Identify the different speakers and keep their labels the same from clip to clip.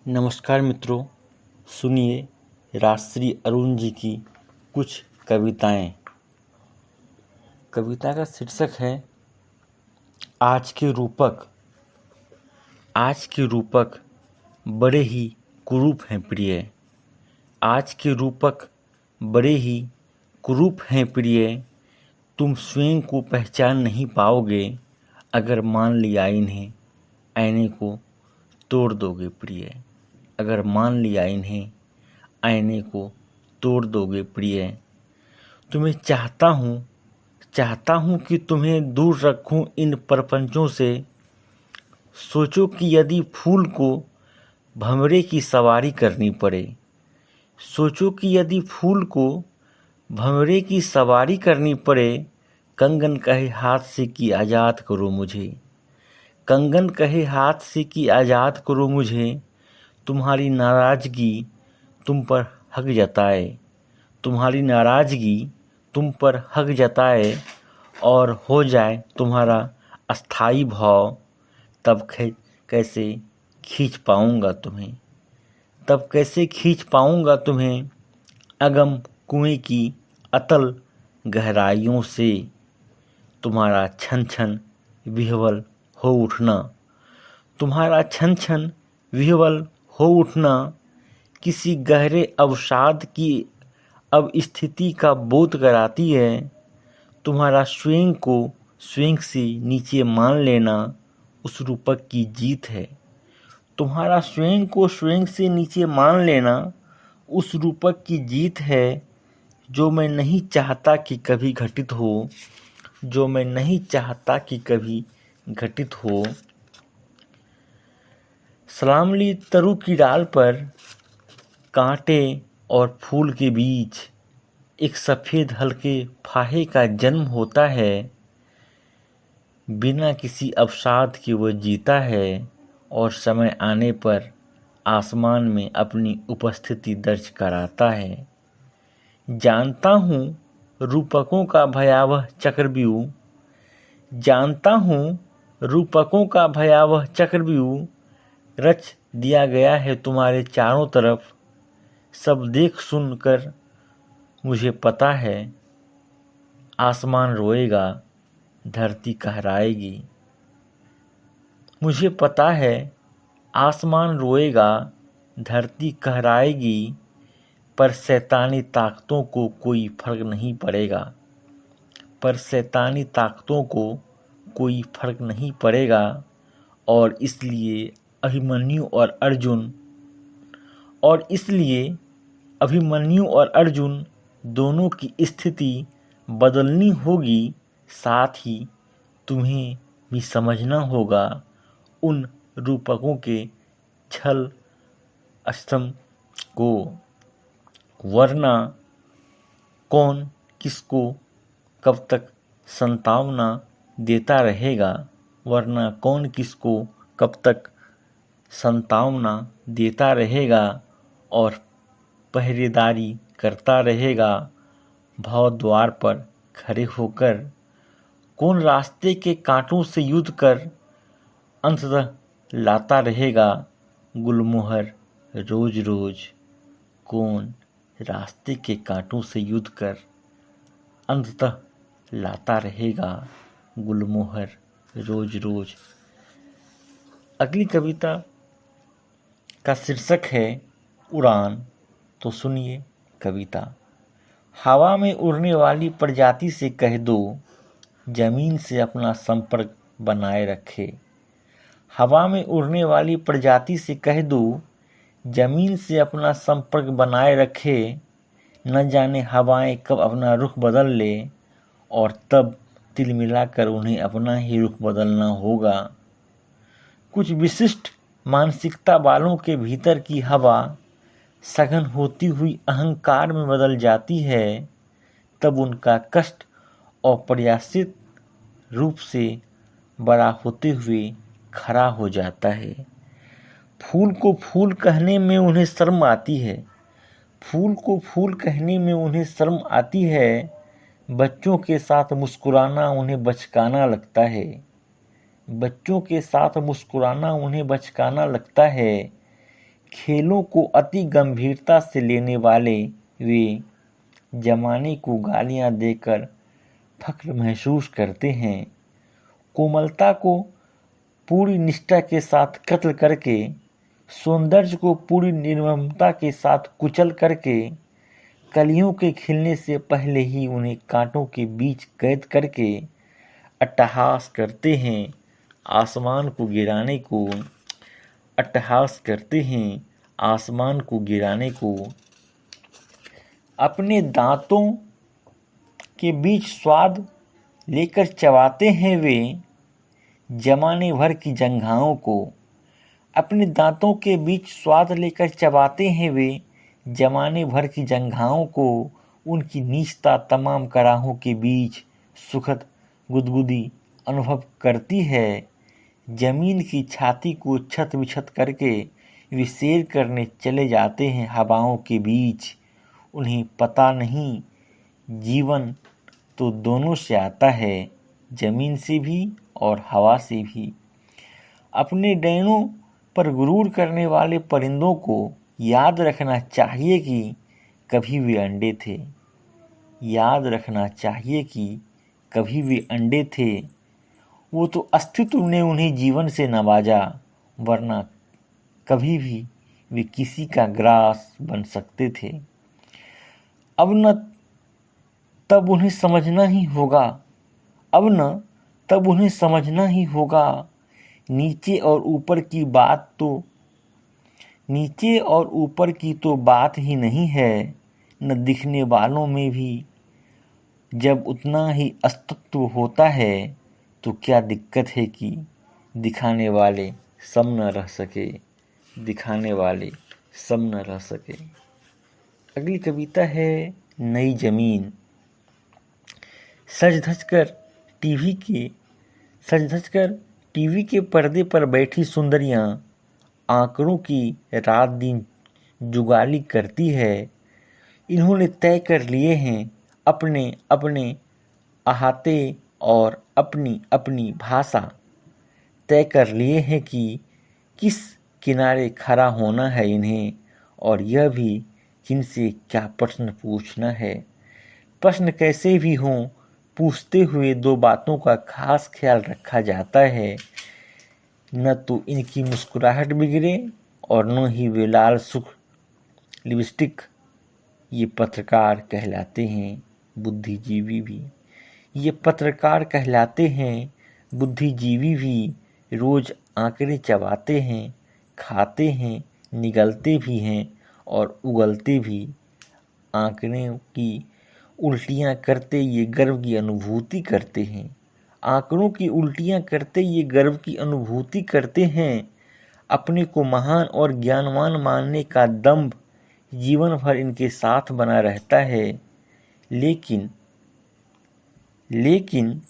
Speaker 1: नमस्कार मित्रों, सुनिए राजश्री अरुण जी की कुछ कविताएं। कविता का शीर्षक है आज के रूपक। आज के रूपक बड़े ही कुरूप हैं प्रिय। आज के रूपक बड़े ही कुरूप हैं प्रिय। तुम स्वयं को पहचान नहीं पाओगे अगर मान लिया इन्हें आईने को तोड़ दोगे प्रिय। अगर मान लिया इन्हें आईने को तोड़ दोगे प्रिय। तुम्हें चाहता हूँ कि तुम्हें दूर रखूँ इन प्रपंचों से। सोचो कि यदि फूल को भंवरे की सवारी करनी पड़े। सोचो कि यदि फूल को भंवरे की सवारी करनी पड़े। कंगन कहे हाथ से कि आज़ाद करो मुझे। कंगन कहे हाथ से कि आज़ाद करो मुझे। तुम्हारी नाराज़गी तुम पर हक जताए। तुम्हारी नाराज़गी तुम पर हक जताए और हो जाए तुम्हारा अस्थाई भाव। तब कैसे खींच पाऊँगा तुम्हें। तब कैसे खींच पाऊँगा तुम्हें अगम कुएं की अतल गहराइयों से। तुम्हारा छन छन विह्वल हो उठना। तुम्हारा छन छन विह्वल हो उठना किसी गहरे अवसाद की अब स्थिति का बोध कराती है। तुम्हारा स्वयं को स्वयं से नीचे मान लेना उस रूपक की जीत है। तुम्हारा स्वयं को स्वयं से नीचे मान लेना उस रूपक की जीत है। जो मैं नहीं चाहता कि कभी घटित हो। जो मैं नहीं चाहता कि कभी घटित हो। सलामली तरु की डाल पर कांटे और फूल के बीच एक सफ़ेद हल्के फाहे का जन्म होता है। बिना किसी अवसाद के वह जीता है और समय आने पर आसमान में अपनी उपस्थिति दर्ज कराता है। जानता हूँ रूपकों का भयावह चक्रव्यूह। जानता हूँ रूपकों का भयावह चक्रव्यूह रच दिया गया है तुम्हारे चारों तरफ। सब देख सुन कर मुझे पता है आसमान रोएगा धरती कहराएगी। मुझे पता है आसमान रोएगा धरती कहराएगी। पर शैतानी ताकतों को कोई फर्क नहीं पड़ेगा। पर शैतानी ताकतों को कोई फर्क नहीं पड़ेगा। और इसलिए अभिमन्यु और अर्जुन दोनों की स्थिति बदलनी होगी। साथ ही तुम्हें भी समझना होगा उन रूपकों के छल स्तंभ को। वरना कौन किसको कब तक संतावना देता रहेगा। वरना कौन किसको कब तक संतावना देता रहेगा और पहरेदारी करता रहेगा भाव द्वार पर खड़े होकर। कौन रास्ते के कांटों से युद्ध कर अंततः लाता रहेगा गुलमोहर रोज रोज। कौन रास्ते के कांटों से युद्ध कर अंततः लाता रहेगा गुलमोहर रोज रोज। अगली कविता का शीर्षक है उड़ान। तो सुनिए कविता। हवा में उड़ने वाली प्रजाति से कह दो जमीन से अपना संपर्क बनाए रखे। हवा में उड़ने वाली प्रजाति से कह दो जमीन से अपना संपर्क बनाए रखे। न जाने हवाएं कब अपना रुख बदल ले और तब तिल मिलाकर उन्हें अपना ही रुख बदलना होगा। कुछ विशिष्ट मानसिकता वालों के भीतर की हवा सघन होती हुई अहंकार में बदल जाती है। तब उनका कष्ट अप्रत्याशित रूप से बड़ा होते हुए खड़ा हो जाता है। फूल को फूल कहने में उन्हें शर्म आती है। फूल को फूल कहने में उन्हें शर्म आती है। बच्चों के साथ मुस्कुराना उन्हें बचकाना लगता है। बच्चों के साथ मुस्कुराना उन्हें बचकाना लगता है। खेलों को अति गंभीरता से लेने वाले वे जमाने को गालियां देकर फक्र महसूस करते हैं। कोमलता को पूरी निष्ठा के साथ कत्ल करके, सौंदर्य को पूरी निर्ममता के साथ कुचल करके, कलियों के खिलने से पहले ही उन्हें कांटों के बीच कैद करके अट्टहास करते हैं आसमान को गिराने को, अट्टहास करते हैं आसमान को गिराने को। अपने दांतों के बीच स्वाद लेकर चबाते हैं वे जमाने भर की जंघाओं को। अपने दांतों के बीच स्वाद लेकर चबाते हैं वे जमाने भर की जंघाओं को। उनकी नीचता तमाम कराहों के बीच सुखद गुदगुदी अनुभव करती है। जमीन की छाती को छत विछत करके वे सैर करने चले जाते हैं हवाओं के बीच। उन्हें पता नहीं जीवन तो दोनों से आता है, जमीन से भी और हवा से भी। अपने डैनों पर गुरूर करने वाले परिंदों को याद रखना चाहिए कि कभी वे अंडे थे। याद रखना चाहिए कि कभी वे अंडे थे। वो तो अस्तित्व ने उन्हें जीवन से नवाजा, वरना कभी भी वे किसी का ग्रास बन सकते थे। अब न तब उन्हें समझना ही होगा, अब न तब उन्हें समझना ही होगा। नीचे और ऊपर की बात ही नहीं है, न दिखने वालों में भी जब उतना ही अस्तित्व होता है तो क्या दिक्कत है कि दिखाने वाले सब न रह सके, दिखाने वाले सब न रह सके। अगली कविता है नई जमीन। सज धज कर टीवी के पर्दे पर बैठी सुंदरियां आंकड़ों की रात दिन जुगाली करती है। इन्होंने तय कर लिए हैं अपने अपने अहाते और अपनी अपनी भाषा तय कर लिए हैं कि किस किनारे खड़ा होना है इन्हें, और यह भी किनसे क्या प्रश्न पूछना है। प्रश्न कैसे भी हों, पूछते हुए दो बातों का खास ख्याल रखा जाता है, न तो इनकी मुस्कुराहट बिगड़े और न ही वे लाल सुख लिपस्टिक। ये पत्रकार कहलाते हैं बुद्धिजीवी भी, ये पत्रकार कहलाते हैं बुद्धिजीवी भी। रोज आंकड़े चबाते हैं, खाते हैं, निगलते भी हैं और उगलते भी। आंकड़े की उल्टियां करते ये गर्व की अनुभूति करते हैं। आंकड़ों की उल्टियां करते ये गर्व की अनुभूति करते हैं। अपने को महान और ज्ञानवान मानने का दंभ जीवन भर इनके साथ बना रहता है, लेकिन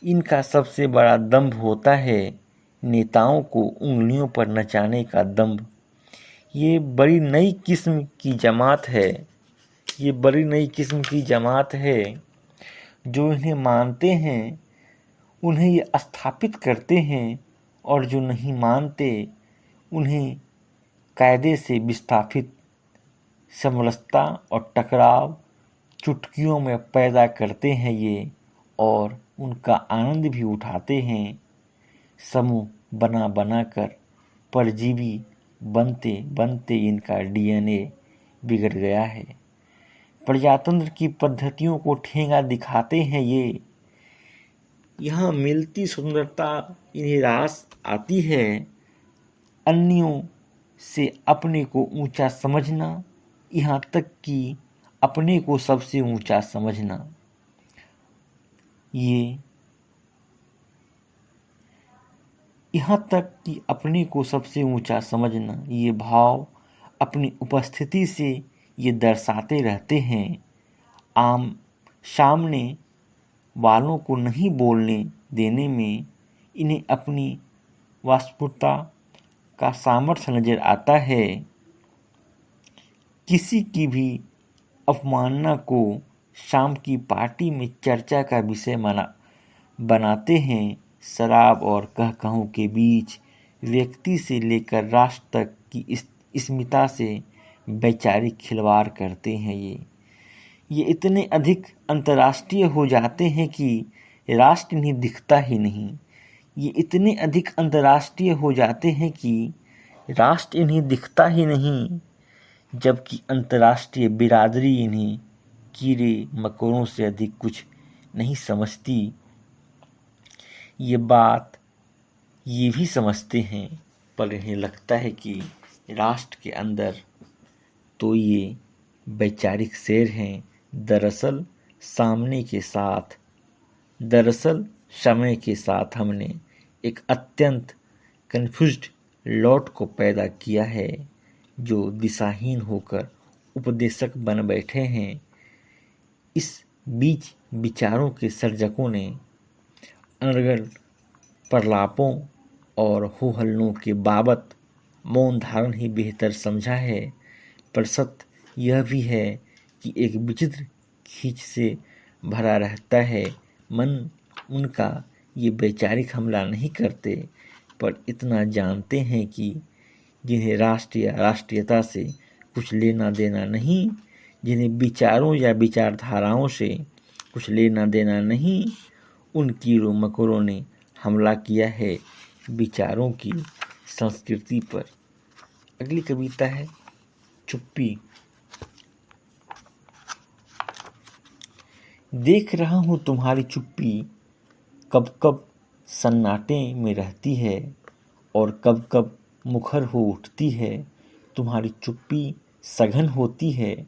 Speaker 1: इनका सबसे बड़ा दंभ होता है नेताओं को उंगलियों पर नचाने का दंभ। ये बड़ी नई किस्म की जमात है, ये बड़ी नई किस्म की जमात है। जो इन्हें मानते हैं उन्हें ये स्थापित करते हैं, और जो नहीं मानते उन्हें कायदे से विस्थापित। समरसता और टकराव चुटकियों में पैदा करते हैं ये, और उनका आनंद भी उठाते हैं। समूह बना बना कर परजीवी बनते बनते इनका डीएनए बिगड़ गया है। प्रजातंत्र की पद्धतियों को ठेंगा दिखाते हैं ये। यहाँ मिलती सुंदरता इन्हें रास आती है। अन्यों से अपने को ऊंचा समझना, यहाँ तक कि अपने को सबसे ऊंचा समझना, ये यहाँ तक कि अपने को सबसे ऊंचा समझना, ये भाव अपनी उपस्थिति से ये दर्शाते रहते हैं। सामने वालों को नहीं बोलने देने में इन्हें अपनी वास्तविकता का सामर्थ्य नजर आता है। किसी की भी अवमानना को शाम की पार्टी में चर्चा का विषय बनाते हैं। शराब और कहकहों के बीच व्यक्ति से लेकर राष्ट्र तक की अस्मिता से वैचारिक खिलवाड़ करते हैं। ये इतने अधिक अंतर्राष्ट्रीय हो जाते हैं कि राष्ट्र इन्हें दिखता ही नहीं। ये इतने अधिक अंतर्राष्ट्रीय हो जाते हैं कि राष्ट्र इन्हें दिखता ही नहीं, जबकि अंतर्राष्ट्रीय बिरादरी इन्हें कीड़े मकोड़ों से अधिक कुछ नहीं समझती। ये बात ये भी समझते हैं, पर इन्हें लगता है कि राष्ट्र के अंदर तो ये वैचारिक शेर हैं। दरअसल समय के साथ हमने एक अत्यंत कन्फ्यूज्ड लॉट को पैदा किया है, जो दिशाहीन होकर उपदेशक बन बैठे हैं। इस बीच विचारों के सर्जकों ने अनर्गल प्रलापों और हो-हल्लों के बाबत मौन धारण ही बेहतर समझा है। पर सत्य यह भी है कि एक विचित्र खींच से भरा रहता है मन उनका। ये वैचारिक हमला नहीं करते, पर इतना जानते हैं कि जिन्हें राष्ट्रीयता से कुछ लेना देना नहीं, जिन्हें विचारों या विचारधाराओं से कुछ लेना देना नहीं, उन कीड़ों मकोड़ों ने हमला किया है विचारों की संस्कृति पर। अगली कविता है चुप्पी। देख रहा हूँ तुम्हारी चुप्पी कब कब सन्नाटे में रहती है और कब कब मुखर हो उठती है। तुम्हारी चुप्पी सघन होती है।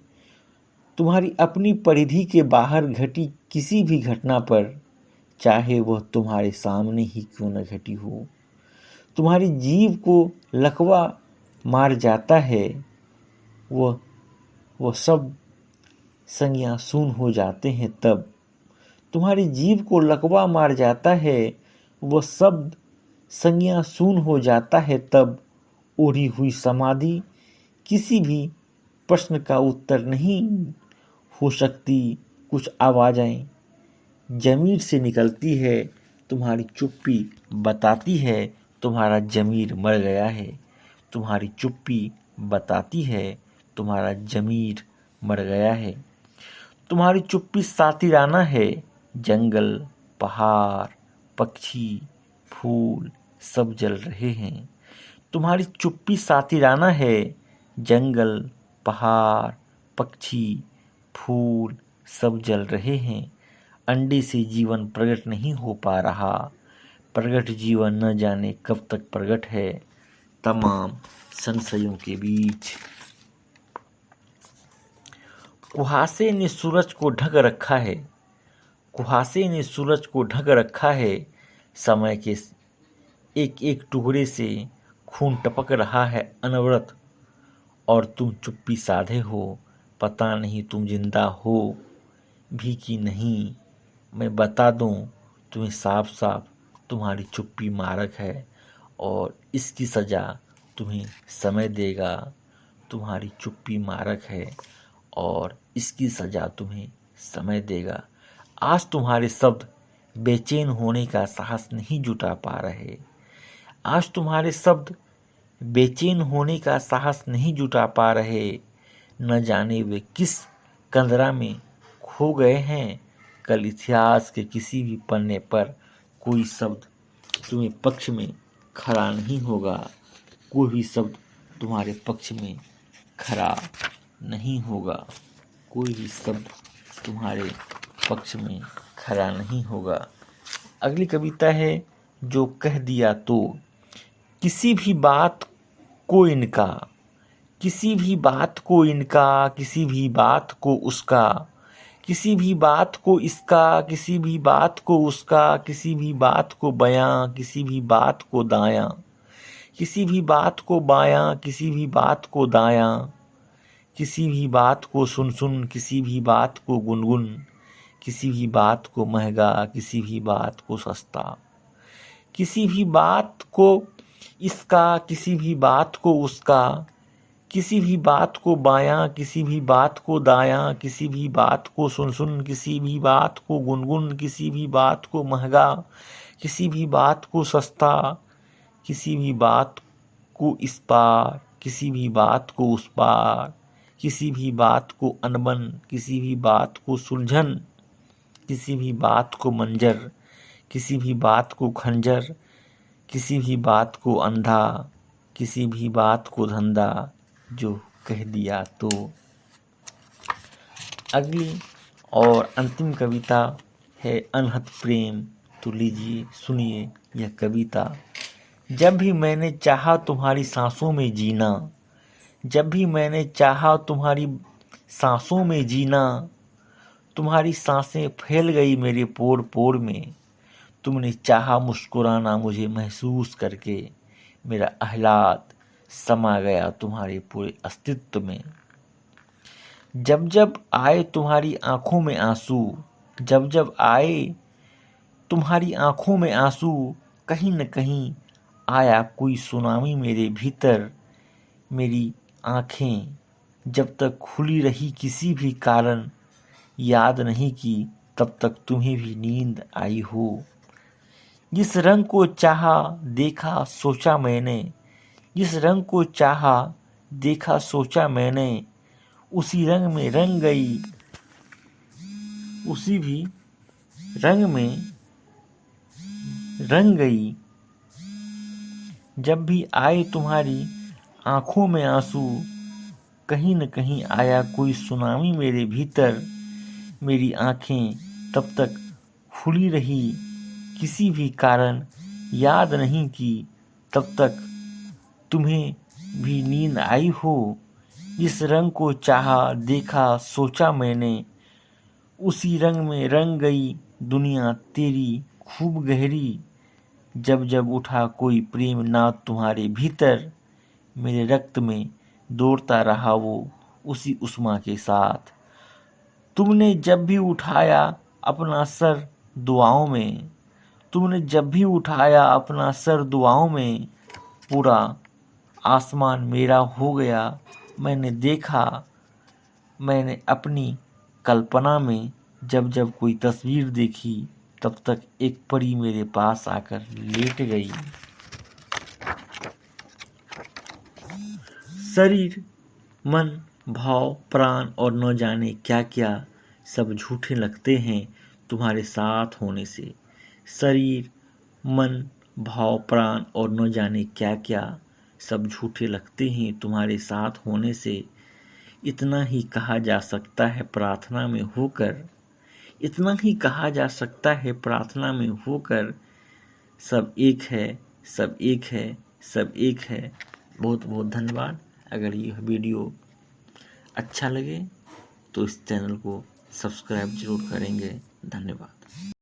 Speaker 1: तुम्हारी अपनी परिधि के बाहर घटी किसी भी घटना पर, चाहे वह तुम्हारे सामने ही क्यों न घटी हो। तुम्हारी जीभ को लकवा मार जाता है, वह सब संज्ञा शून्य हो जाते हैं तब। तुम्हारी जीभ को लकवा मार जाता है, वह शब्द संज्ञा शून्य हो जाता है तब। ओढ़ी हुई समाधि किसी भी प्रश्न का उत्तर नहीं हो सकती। कुछ आवाज़ें ज़मीर से निकलती है। तुम्हारी चुप्पी बताती है तुम्हारा ज़मीर मर गया है। तुम्हारी चुप्पी बताती है तुम्हारा ज़मीर मर गया है। तुम्हारी चुप्पी सातिराना है। जंगल, पहाड़, पक्षी, फूल सब जल रहे हैं। तुम्हारी चुप्पी सातिराना है। जंगल, पहाड़, पक्षी, फूल सब जल रहे हैं। अंडे से जीवन प्रकट नहीं हो पा रहा। प्रकट जीवन न जाने कब तक प्रकट है तमाम संशयों के बीच। कुहासे ने सूरज को ढक रखा है। कुहासे ने सूरज को ढक रखा है। समय के एक एक टुकड़े से खून टपक रहा है अनवरत, और तुम चुप्पी साधे हो। पता नहीं तुम जिंदा हो भी कि नहीं। मैं बता दूं तुम्हें साफ साफ, तुम्हारी चुप्पी मारक है और इसकी सज़ा तुम्हें समय देगा। तुम्हारी चुप्पी मारक है और इसकी सज़ा तुम्हें समय देगा। आज तुम्हारे शब्द बेचैन होने का साहस नहीं जुटा पा रहे। आज तुम्हारे शब्द बेचैन होने का साहस नहीं जुटा पा रहे। न जाने वे किस कंदरा में खो गए हैं। कल इतिहास के किसी भी पन्ने पर कोई शब्द तुम्हें पक्ष में खड़ा नहीं होगा। कोई भी शब्द तुम्हारे पक्ष में खड़ा नहीं होगा। कोई भी शब्द तुम्हारे पक्ष में खड़ा नहीं होगा। अगली कविता है जो कह दिया तो। किसी भी बात को इनका, किसी भी बात को इनका, किसी भी बात को उसका, किसी भी बात को इसका, किसी भी बात को उसका, किसी भी बात को बयां, किसी भी बात को दायां, किसी भी बात को बायां, किसी भी बात को दायां, किसी भी बात को सुन सुन, किसी भी बात को गुनगुन, किसी भी बात को महंगा, किसी भी बात को सस्ता, किसी भी बात को इसका, किसी भी बात को उसका, किसी भी बात को बायां, किसी भी बात को दायां, किसी भी बात को सुन सुन, किसी भी बात को गुनगुन, किसी भी बात को महंगा, किसी भी बात को सस्ता, किसी भी बात को इस पार, किसी भी बात को उस पार, किसी भी बात को अनबन, किसी भी बात को सुलझन, किसी भी बात को मंजर, किसी भी बात को खंजर, किसी भी बात को अंधा, किसी भी बात को धंधा, जो कह दिया तो। अगली और अंतिम कविता है अनहद प्रेम। तो लीजिए सुनिए यह कविता। जब भी मैंने चाहा तुम्हारी सांसों में जीना, जब भी मैंने चाहा तुम्हारी सांसों में जीना, तुम्हारी सांसें फैल गई मेरे पोर पोर में। तुमने चाहा मुस्कुराना मुझे महसूस करके, मेरा आह्लाद समा गया तुम्हारे पूरे अस्तित्व में। जब जब आए तुम्हारी आंखों में आंसू, जब जब आए तुम्हारी आंखों में आंसू, कहीं न कहीं आया कोई सुनामी मेरे भीतर। मेरी आंखें जब तक खुली रही किसी भी कारण, याद नहीं की तब तक तुम्हें भी नींद आई हो। जिस रंग को चाहा देखा सोचा मैंने, जिस रंग को चाहा देखा सोचा मैंने, उसी रंग में रंग गई, उसी भी रंग में रंग गई। जब भी आए तुम्हारी आंखों में आंसू, कहीं न कहीं आया कोई सुनामी मेरे भीतर। मेरी आंखें तब तक खुली रही किसी भी कारण, याद नहीं की तब तक तुम्हें भी नींद आई हो। जिस रंग को चाहा देखा सोचा मैंने, उसी रंग में रंग गई दुनिया तेरी खूब गहरी। जब जब उठा कोई प्रेम नाद तुम्हारे भीतर, मेरे रक्त में दौड़ता रहा वो उसी उस्मा के साथ। तुमने जब भी उठाया अपना सर दुआओं में, तुमने जब भी उठाया अपना सर दुआओं में, पूरा आसमान मेरा हो गया। मैंने देखा, मैंने अपनी कल्पना में जब जब कोई तस्वीर देखी, तब तक एक परी मेरे पास आकर लेट गई। शरीर, मन, भाव, प्राण और न जाने क्या क्या सब झूठे लगते हैं तुम्हारे साथ होने से। शरीर, मन, भाव, प्राण और न जाने क्या क्या सब झूठे लगते हैं तुम्हारे साथ होने से। इतना ही कहा जा सकता है प्रार्थना में होकर, इतना ही कहा जा सकता है प्रार्थना में होकर। सब एक है, सब एक है, सब एक है। बहुत बहुत धन्यवाद। अगर यह वीडियो अच्छा लगे तो इस चैनल को सब्सक्राइब जरूर करेंगे। धन्यवाद।